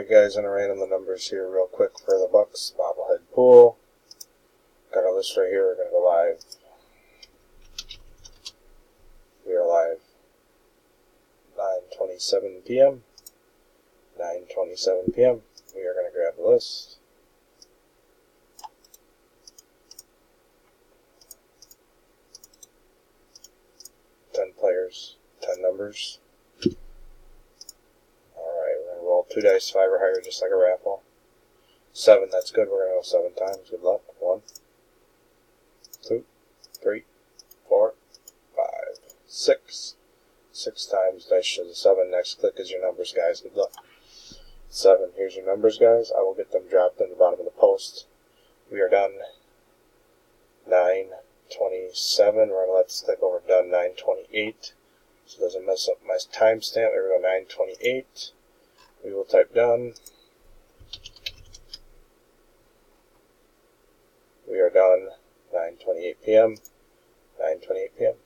Alright guys, I'm going to random the numbers here real quick for the Bucks bobblehead pool. Got our list right here. We're going to go live. We are live 9:27 p.m. 9:27 p.m. We are going to grab the list. Players, 10 numbers. Alright, we're going to roll 2 dice, 5 or higher, just like a raffle. 7, that's good. We're going to go 7 times. Good luck. 1, 2, 3, 4, 5, 6. 6 times. Dice shows a 7. Next click is your numbers, guys. Good luck. 7. Here's your numbers, guys. I will get them dropped in the bottom of the post. We are done. 9:27. Let's click over done 9:28. So it doesn't mess up my timestamp. There we go, 9:28. We will type done. We are done. 9:28 p.m. 9:28 p.m.